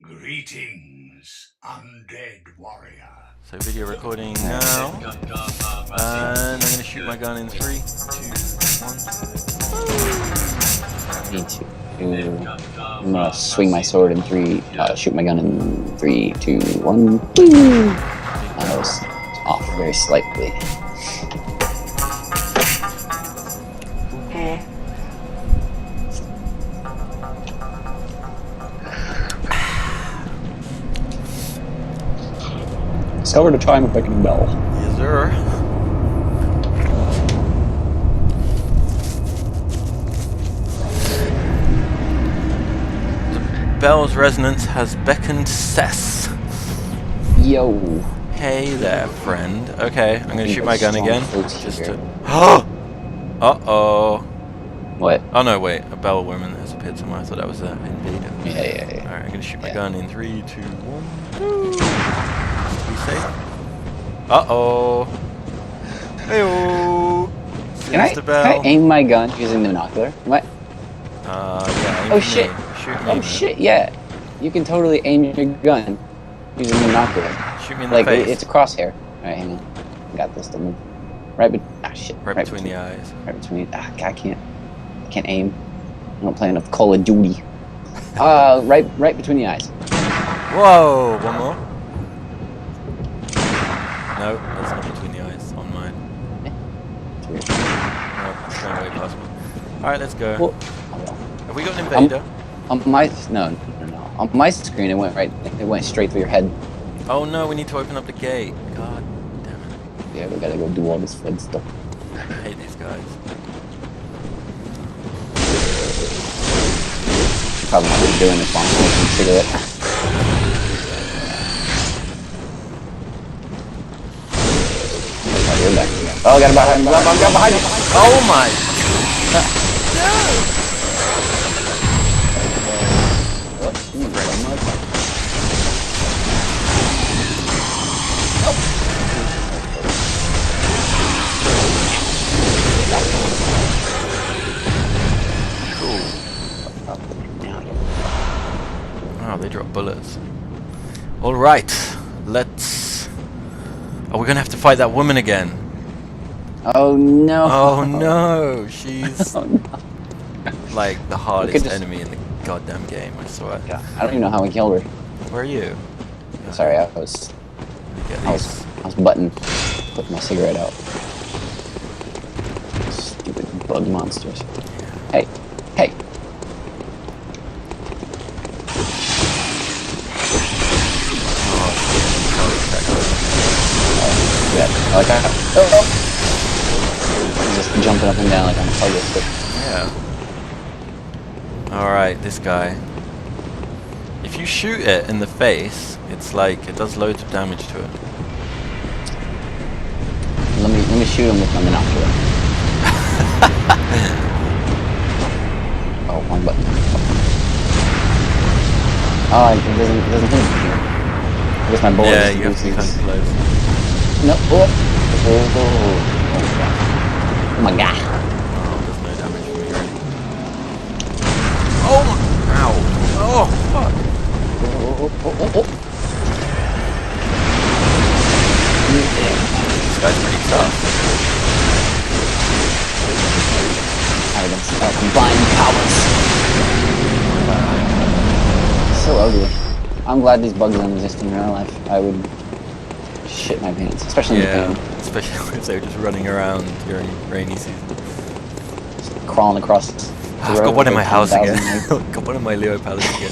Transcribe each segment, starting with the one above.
Greetings, undead warrior. So video recording now, and I'm going to shoot my gun in 3, 2, 1. Me too. I'm gonna swing my sword in 3, shoot my gun in 3, 2, 1. That was off very slightly. Discover the chime of beckoning bell. Yes, sir. The bell's resonance has beckoned Cess. Yo. Hey there, friend. Okay, I'm gonna shoot my gun again. Just to. Uh-oh. What? Oh no, wait. A bell woman has appeared somewhere. I thought that was an invader. Yeah. Alright, I'm gonna shoot my gun in 3, 2, 1. Be safe. Uh-oh. Hey-oh. Can I aim my gun using the binocular? What? Yeah. Oh shit. Shoot me. Oh shit, yeah. You can totally aim your gun using the binocular. Shoot me in the face. It's a crosshair. Alright, hang on. I got this, don't move. Right between the eyes. Right between. I can't aim. I don't play enough Call of Duty. Right between the eyes. Whoa! One more. No, that's not between the eyes. On mine. No, it's going way past me. Alright, let's go. Well, have we got an invader? On my no. On my screen, it went straight through your head. Oh no, we need to open up the gate. God damn it. Yeah, we gotta go do all this fun stuff. I hate these guys. Probably not what you're doing this long, so you can figure it. Oh, you're back. Oh, I got behind you. I got behind you. Oh my! Oh, they drop bullets. Alright, let's... Oh, we're gonna have to fight that woman again. Oh no. Oh no, she's Oh, no. like the hardest enemy in the goddamn game, I swear. God, I don't even know how we killed her. Where are you? Sorry, I was putting my cigarette out. Stupid bug monsters. Hey. Yeah, like I'm just jumping up and down like I'm a puzzle stick. Yeah. Alright, this guy. If you shoot it in the face, it's like it does loads of damage to it. Let me shoot him with my binocular. Oh, one button. Oh, it doesn't hit me. I guess my bullet. Yeah, you have to be kind of close. No. Oh my god. Oh, there's no damage from me really. Oh my... Ow. Oh, fuck. Oh. This guy's pretty tough. Combined powers. So ugly. I'm glad these bugs don't exist in real life. I would shit my pants, especially in Japan. Especially if they're just running around during rainy season. Just crawling across the I've road got one in my house 10,000 again. Got one in my Leo Palace again.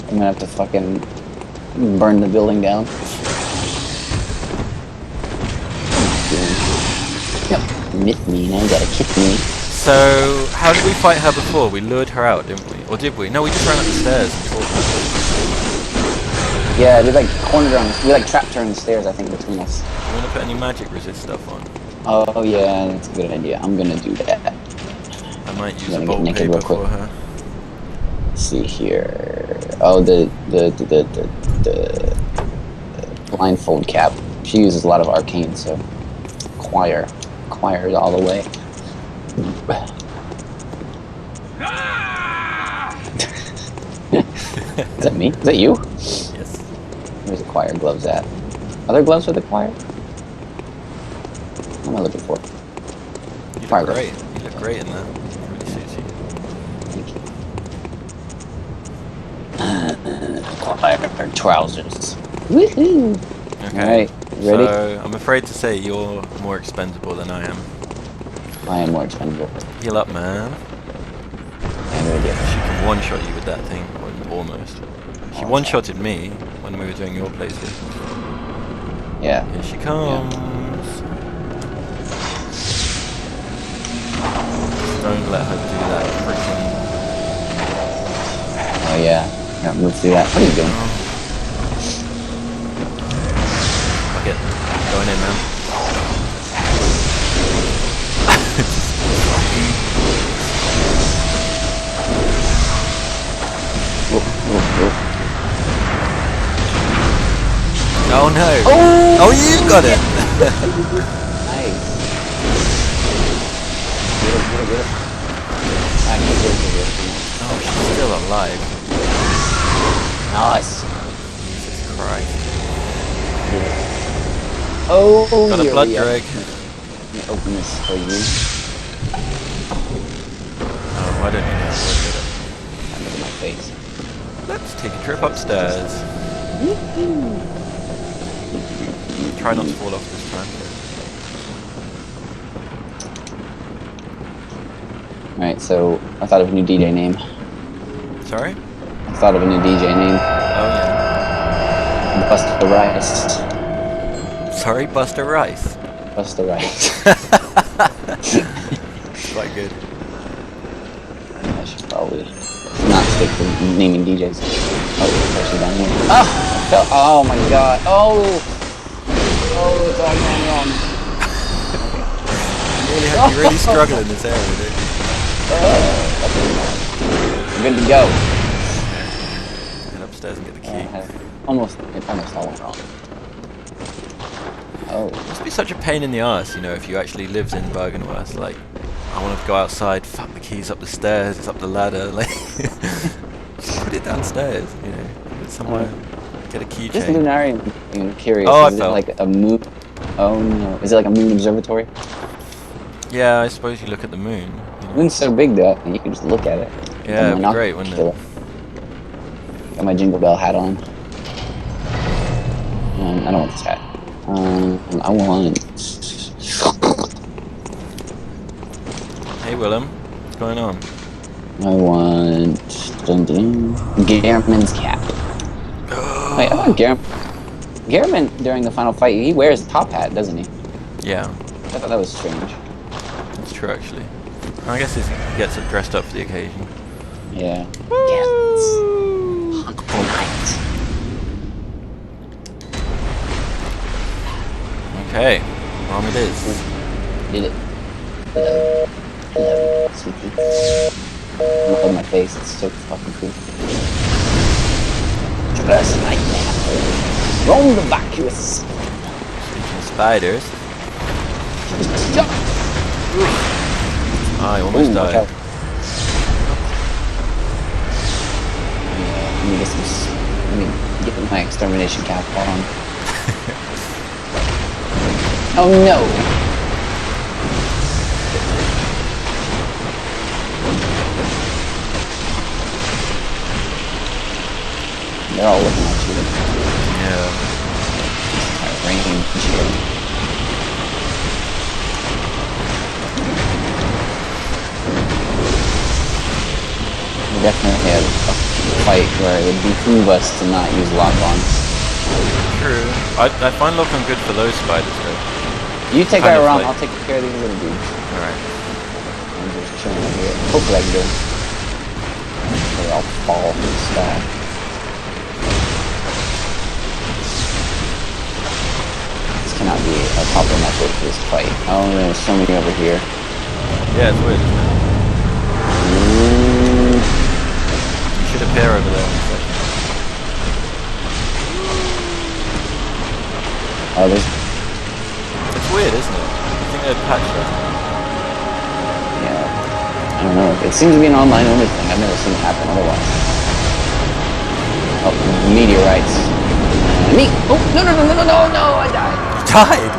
I'm gonna have to fucking burn the building down. Nip me, now you gotta kick me. So, how did we fight her before? We lured her out, didn't we? Or did we? No, we just ran up the stairs and fought her. Yeah, we like cornered her on this. We like trapped her on the stairs, I think, between us. Do you want to put any magic resist stuff on? Oh yeah, that's a good idea. I'm gonna do that. I might use a bolt paper for her. Let's see here. Oh, the blindfold cap. She uses a lot of arcane, so choir all the way. Is that me? Is that you? Yes. Where's the choir gloves at? Other gloves for the choir? What am I looking for? You Choir look gloves. great. You look great in that. It really suits you. Thank you. Choir trousers. Woohoo! Okay. Alright, ready? So, I'm afraid to say you're more expendable than I am. I am more expendable. Heal up, man. I'm ready. She can one-shot you with that thing, or almost. She one-shotted me when we were doing your playthrough. Yeah. Here she comes. Don't let her do that freaking... Oh yeah. Yeah, move through that. What are you doing? Fuck it. Going in, man. Oh no! Oh, you got it! Nice. Get it. I can't get it. Oh, she's still alive. Nice. Jesus Christ. Oh, Got a here blood we are. drag. Let me open this for you. Oh, why don't you know? Look at my face. Let's take a trip upstairs. Try not to fall off this time. Alright, so I thought of a new DJ name. Sorry? I thought of a new DJ name. Oh yeah. Busta Rice. Sorry, Buster Rice. Busta Rice. Quite good. I should probably not stick to naming DJs. Oh, there's down here. Oh! I fell. Oh my god. Oh! Oh, it's all going wrong. You're really struggling in this area, dude. I'm good to go. Head upstairs and get the key. Almost all went wrong. Oh. It must be such a pain in the ass, you know, if you actually lived in Byrgenberp. Like, I want to go outside, fuck, the key's up the stairs, it's up the ladder, like, just put it downstairs, you know, put it somewhere, get a keychain. This lunarium, I'm curious, Oh, is it like a moon? Oh no, is it like a moon observatory? Yeah, I suppose you look at the moon. You The know. moon's so big though, and you can just look at it. Yeah, it'd be great, wouldn't it? Got my Jingle Bell hat on. I don't want this hat. I want... Hey Willem, what's going on? I want... Gehrman's cap. Wait, I want Gehrman, during the final fight, he wears a top hat, doesn't he? Yeah, I thought that was strange. that's true actually. I guess he gets it dressed up for the occasion. Yeah. Yes. All right. Okay, on it is. Did it. Hello, sweetie. Look at my face, it's so fucking cool. Just like that. Bom the Bacuous. Speaking of spiders, I almost died. Let me get some. Let me get my extermination cap on. Oh no! They're all looking at you. Yeah. Raining chill. We definitely had a fight where it would behoove us to not use lock-on. True. I find lock-on good for those spiders though. You take Kind that of around, like- I'll take care of these little dudes. Alright. I'm just chilling over here. Hopefully I can do them. They all fall from the sky. This cannot be a proper method for this fight. Oh, there's so many over here. Yeah, it's weird, isn't it? You should appear over there in a second. Oh, there's... It's weird, isn't it? I think they'd patch that. Yeah. I don't know. It seems to be an online only thing. I've never seen it happen otherwise. Oh, meteorites. Me. Oh, no, no, no, no, no, no, no, I died. Died! I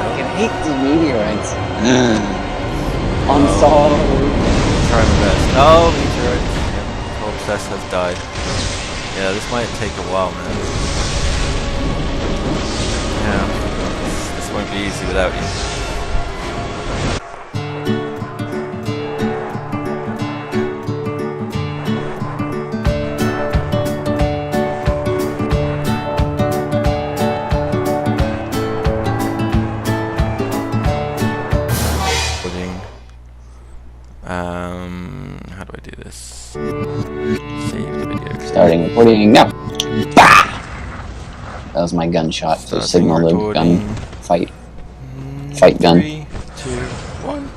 fucking hate these meteorites. I'm sorry. Try my best. Oh, meteorite. Yeah, Co-Obsessed has died. Yeah, this might take a while, man. Yeah, this won't be easy without you. How do I do this? Save the video. Starting recording now. Bah! That was my gunshot to Starting signal the recording. gun fight. Fight gun. 3, 2, 1.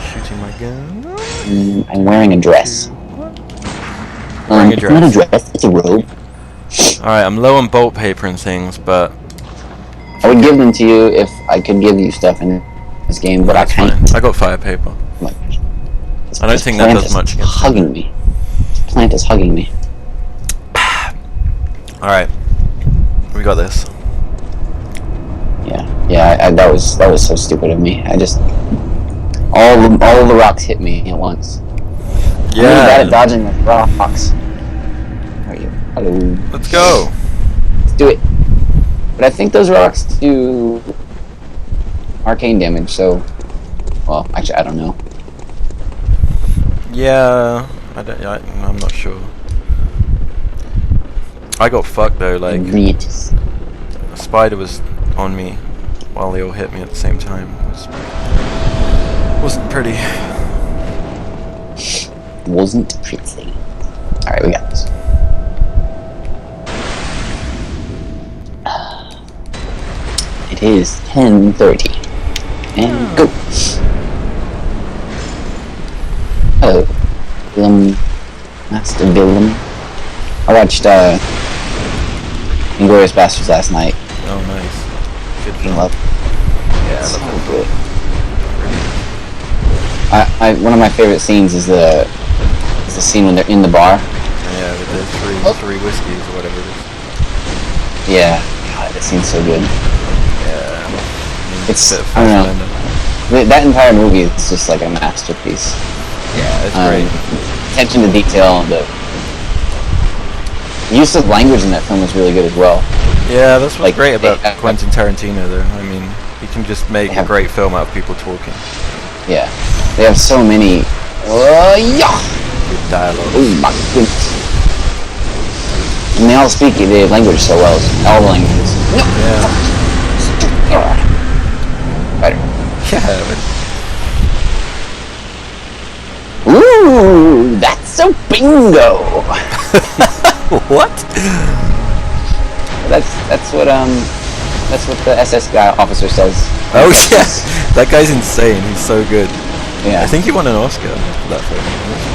Shooting my gun. I'm wearing a dress. Wearing a It's not a dress. dress, it's a robe. Alright, I'm low on bolt paper and things, but I would give them to you if I could give you stuff in this game, but that's I can't. fine. I got fire paper. Like, I don't think that does much against hugging me. This plant is hugging me. Alright. We got this. Yeah. That was so stupid of me. I just all the rocks hit me at once. I'm really bad at dodging with rocks. How are you? Hello. Let's go. Let's do it. But I think those rocks do arcane damage. So, well, actually, I don't know. Yeah, I'm not sure. I got fucked though, like a spider was on me while they all hit me at the same time. Wasn't pretty. Wasn't pretty. Alright, we got this. It is 10:30. And go. Hello, Master Willem. I watched Inglourious Basterds last night. Oh, nice. Good I film. love Yeah, so I love good. One of my favorite scenes is the scene when they're in the bar. Yeah, with the three whiskeys or whatever it is. Yeah, God, that scene's so good. Yeah. It's, a bit of I don't know. Fassbender. That entire movie is just like a masterpiece. Yeah, it's great. Attention to detail, the use of language in that film is really good as well. Yeah, that's what's like, great about Quentin Tarantino though. I mean, he can just make a great film out of people talking. Yeah, they have so many. Yeah. Good dialogue. Oh my goodness. And they all speak the language so well. All the languages. No. Yeah. Better. Yeah, but Ooh, that's a bingo. what? That's what the SS guy officer says. Oh yeah, that guy's insane. He's so good. Yeah. I think he won an Oscar for that film. I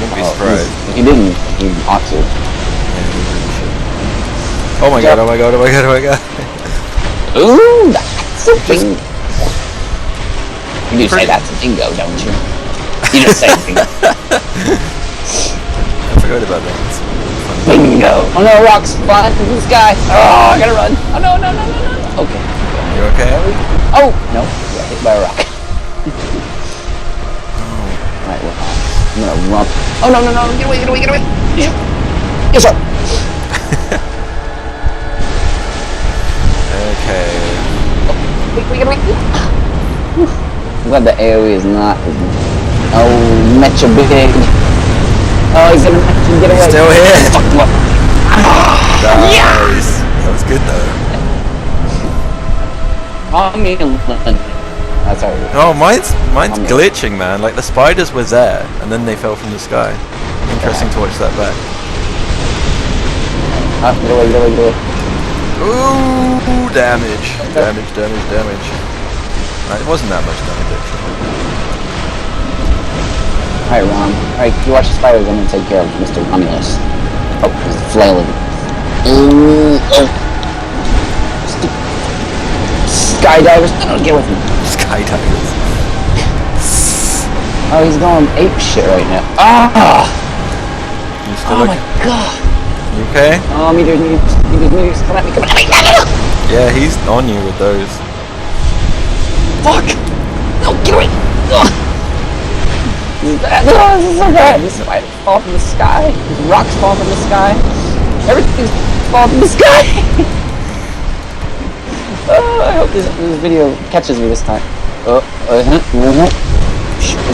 wouldn't be surprised. He didn't. He ought to. Yeah, he really should. Oh my god! Oh my god! Oh my god! Oh my god! Ooh, that's a bingo. You do say that's a bingo, don't you? You just say bingo. I forgot about that. It's funny. Bingo. Oh no, rocks flying from the sky. Oh, I gotta run. Oh no, no, no, no, no. Okay. You okay, Ellie? Oh no, I got hit by a rock. Alright, well, I'm gonna run. Oh no, no, no! Get away! Get away! Get away! Yes, sir. Okay. Wait, get away! I'm glad the AOE is not. Oh, Mecha big. Oh, he's gonna get away. Still here. Fuck him up. Nice. That was good though. That's alright. Oh, mine's glitching, man. Like the spiders were there, and then they fell from the sky. Interesting to watch that back. Get away, get away, get away. Ooh, damage. Damage, damage, damage. It wasn't that much damage, actually. Alright, Ron. Alright, you watch the spiders, I'm gonna take care of Mr. Romulus. Oh, he's flailing. Ooh, oh. Skydivers, no, get with me. Skydivers. Oh, he's going ape shit right now. Ah! You still Oh okay? my god. You okay? Oh, meters. Come at me. Yeah, he's on you with those. Fuck! No, get away! Ugh. This is bad. Oh, this is so bad. This is why it fall from the sky. These rocks fall from the sky. Everything falls from the sky. Oh, I hope this video catches me this time.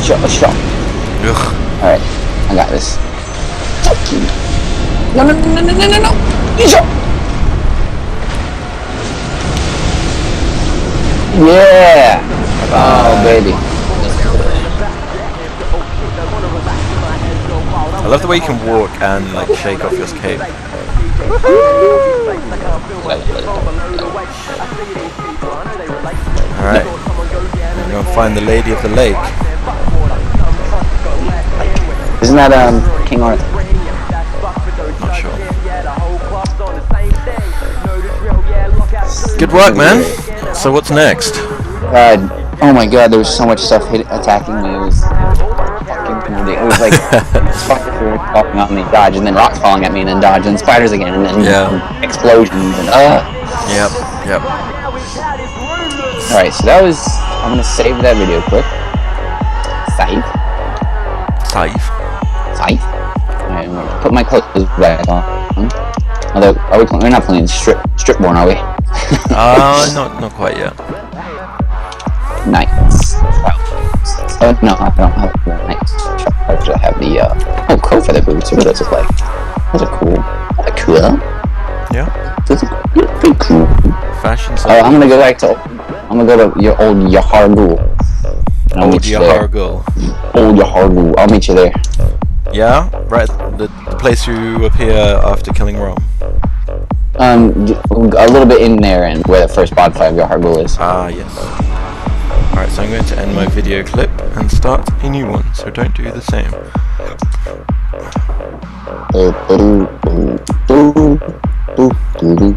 Shot. Alright, I got this. No. Yeah! Oh, baby. I love the way you can walk and like shake off your cape. Alright. I'm gonna find the lady of the lake. Isn't that King Arthur? Not sure. Good work, man. So what's next? Oh my god, there was so much stuff attacking me. It was fucking ridiculous. It was like spiders falling on me, dodge, and then rocks falling at me, and then dodge, and spiders again, and then explosions, and Yep. Alright, so that was. I'm gonna save that video quick. Save. Alright, I'm gonna put my clothes back on. Although, we're not playing stripborn, are we? Not quite yet. Nice. Oh no, I don't have the nice. I have the crow feather boots. What does it look like? Those are cool. Yeah. Those are pretty cool. Fashion. I'm gonna go back to. I'm gonna go to your old Yahargul. Old Yahargul. Old Yahargul. I'll meet you there. Yeah, right. The place you appear after killing Rome. A little bit in there, and where the first bonfire of Yahargul is. Ah, yes. Alright, so I'm going to end my video clip and start a new one, so don't do the same. Do, do, do, do, do, do, do.